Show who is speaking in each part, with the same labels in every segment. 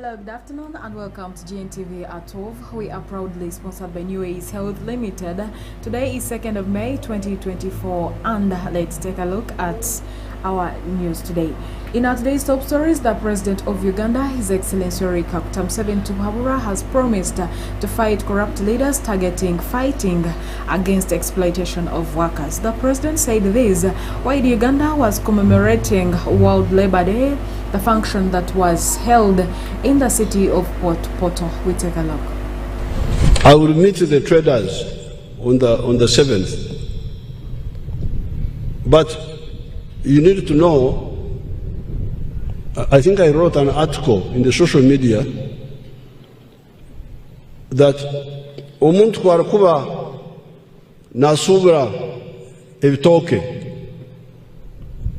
Speaker 1: Hello, good afternoon and welcome to Gntv at 12. We are proudly sponsored by New Age Health Limited. Today is 2nd of May 2024 and let's take a look at our news today. In our today's top stories, the President of Uganda, His Excellency Kaguta Museveni has promised to fight corrupt leaders fighting against exploitation of workers. The President said this while Uganda was commemorating World Labour Day, the function that was held in the city of Porto. We take a look.
Speaker 2: I will meet the traders on the 7th. But you need to know, I think I wrote an article in the social media that omuntu kwarakuba nasubira ebitoke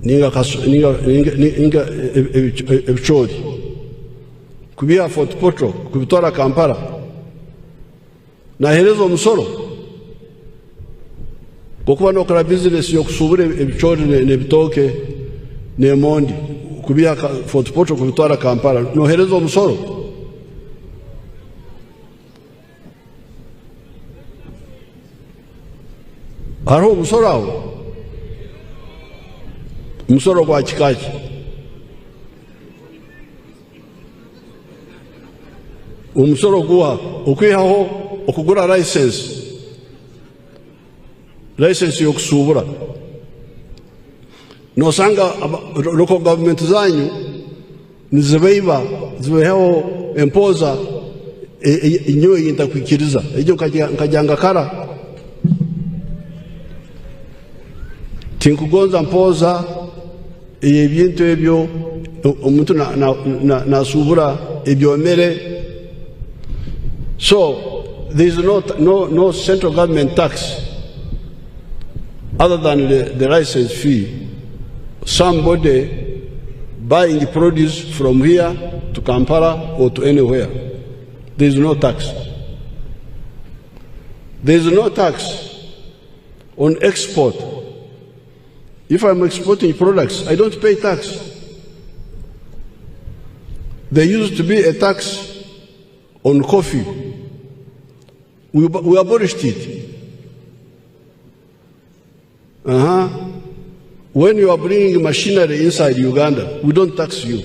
Speaker 2: ninga ebichori kubiha Fort Portal kubitwara Kampala nahereza omusoro gokuba nokora business yokusubira ebichori nebitoke nemondi kubiha Fort Portal kubitwara Kampala nohereza omusoro. Hariho omusoro aho, umusoro gwa kikaki umusoro guha okwihaho okugura license yokusubura nosanga local government zanyu nizibeho empoza inyo yintakwikiriza ejo nkajanga kara tinkugonza mpoza ebintu ebyo omuntu nasubura ebyomere. So there is no central government tax other than the license fee. Somebody buying produce from here to Kampala or to anywhere, there is no tax. There is no tax on export. If I'm exporting products, I don't pay tax. There used to be a tax on coffee. We abolished it. When you are bringing machinery inside Uganda, we don't tax you.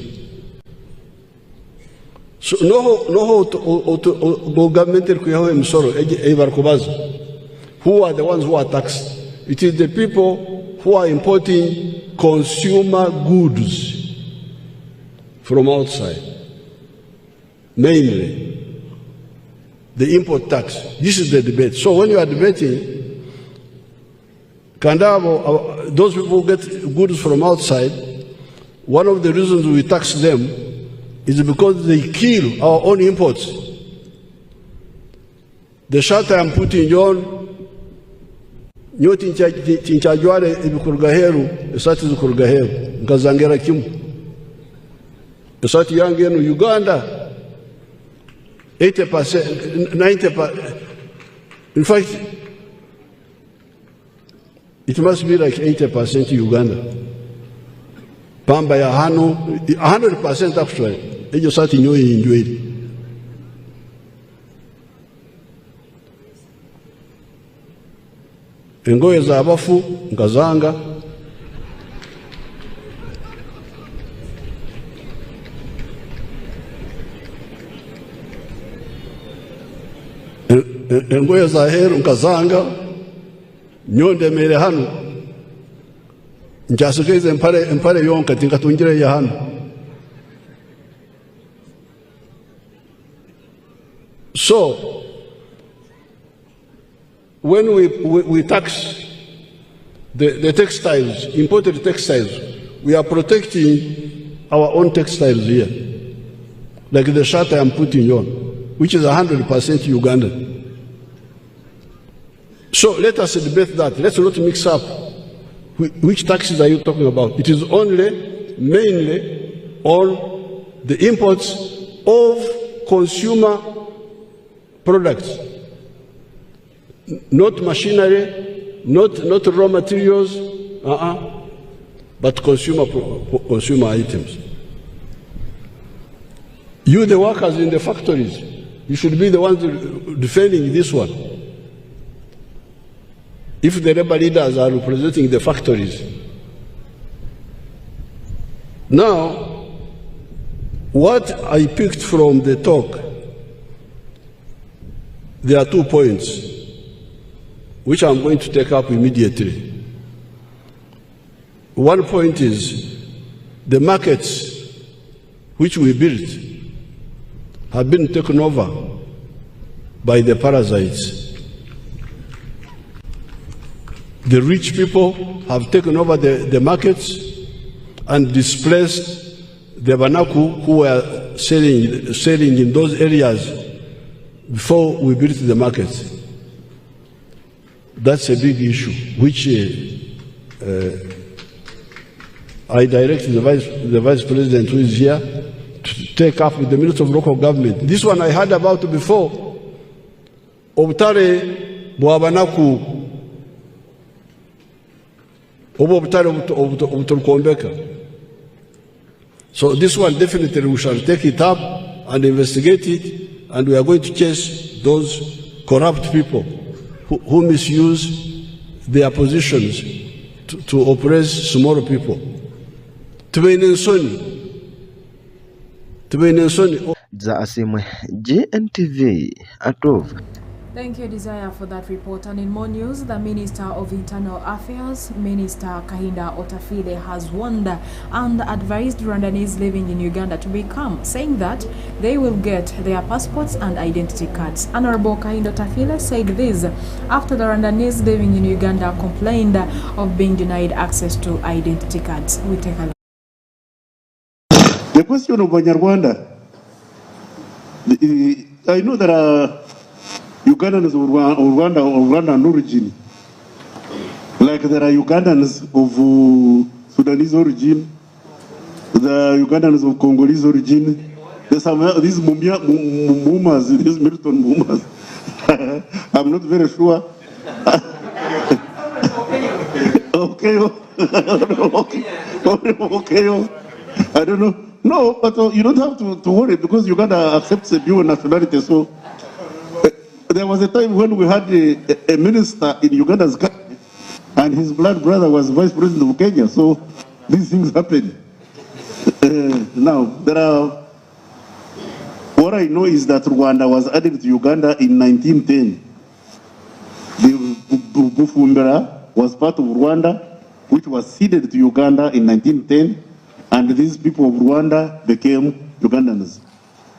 Speaker 2: So no government who are the ones who are taxed? It is the people who are importing consumer goods from outside, mainly the import tax. This is the debate. So when you are debating, those people who get goods from outside, one of the reasons we tax them is because they kill our own imports. The shelter I'm putting on, nyo tinchajware ibikurga heru esati zikurga heru nkazangera kimu esati yange eno Uganda 80%, 90%, in fact it must be like 80% Uganda. Pamba ya hano 100% actually ejo sati nyo yinjweli. Engoye za abafu nkazanga, engoye za heru nkazanga, nyonde mere hano njasigeze empare yonka tinkatungire ya hano. So when we tax the textiles, imported textiles, we are protecting our own textiles here, like the shirt I am putting on, which is 100% Ugandan. So let us debate that. Let's not mix up. Which taxes are you talking about? It is only, mainly, on the imports of consumer products. Not machinery, not raw materials, but consumer items. You, the workers in the factories, you should be the ones defending this one. If the labor leaders are representing the factories. Now, what I picked from the talk, there are 2 points which I'm going to take up immediately. One point is the markets which we built have been taken over by the parasites. The rich people have taken over the markets and displaced the Banaku who were selling in those areas before we built the markets. That's a big issue, which I directed the Vice President who is here to take up with the Minister of Local Government. This one I heard about before. Obutare Bwabanaku, Obutare Obutolkombeka. So this one definitely we shall take it up and investigate it, and we are going to chase those corrupt people who misuse their positions to oppress small people.
Speaker 3: Za asimwe Gntv Atov.
Speaker 1: Thank you, Desire, for that report. And in more news, the Minister of Internal Affairs, Minister Kahinda Otafile, has warned and advised Rwandans living in Uganda to be calm, saying that they will get their passports and identity cards. Honorable Kahinda Otafile said this after the Rwandans living in Uganda complained of being denied access to identity cards. We take a look.
Speaker 4: The question of Rwanda, I know there are Ugandans of Rwandan origin, like there are Ugandans of Sudanese origin, the Ugandans of Congolese origin. There's some these Mumas, these Milton Mumas. I'm not very sure. Okay. I don't know. No, but you don't have to worry because Uganda accepts a dual nationality. So there was a time when we had a minister in Uganda's country, and his blood brother was vice president of Kenya. So these things happen. Now, what I know is that Rwanda was added to Uganda in 1910. The Bufumbira was part of Rwanda, which was ceded to Uganda in 1910, and these people of Rwanda became Ugandans.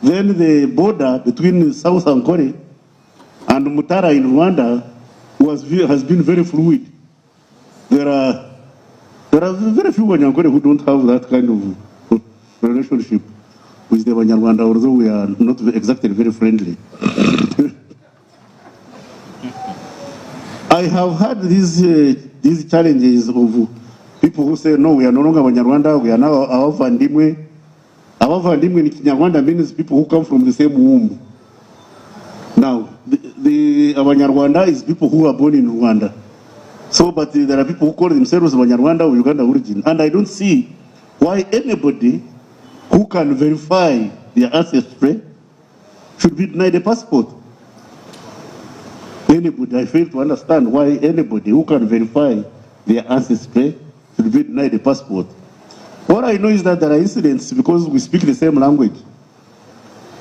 Speaker 4: Then the border between South Ankole and Mutara in Rwanda has been very fluid. There are very few Wanyankole who don't have that kind of relationship with the Wanyarwanda, although we are not exactly very friendly. I have had these challenges of people who say, no, we are no longer Wanyarwanda, we are now our Vandimwe. Our Vandimwe in Kinyarwanda means people who come from the same womb. Now, the Wanyarwanda is people who are born in Rwanda. So, but there are people who call themselves Wanyarwanda or Uganda origin. And I don't see why anybody who can verify their ancestry should be denied a passport. Anybody, I fail to understand why anybody who can verify their ancestry should be denied a passport. What I know is that there are incidents because we speak the same language.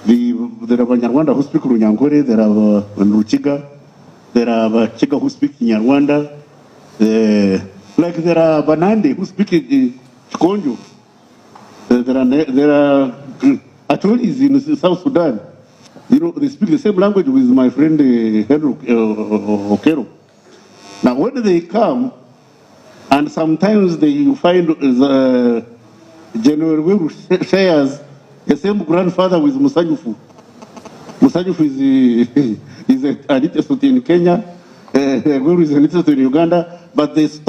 Speaker 4: There are Banyarwanda who speak Runyankore, there are Ruchiga, there are Chiga who speak Kinyarwanda, like there are Banande who speak Chikonjo. There are Atolis in South Sudan. You know, they speak the same language with my friend Henry Okero. Now, when they come, and sometimes they find General Weru shares the same grandfather with Musajufu. Musajufu is an Anitesut in Kenya, Weru is an Anitesut in Uganda, but they stop.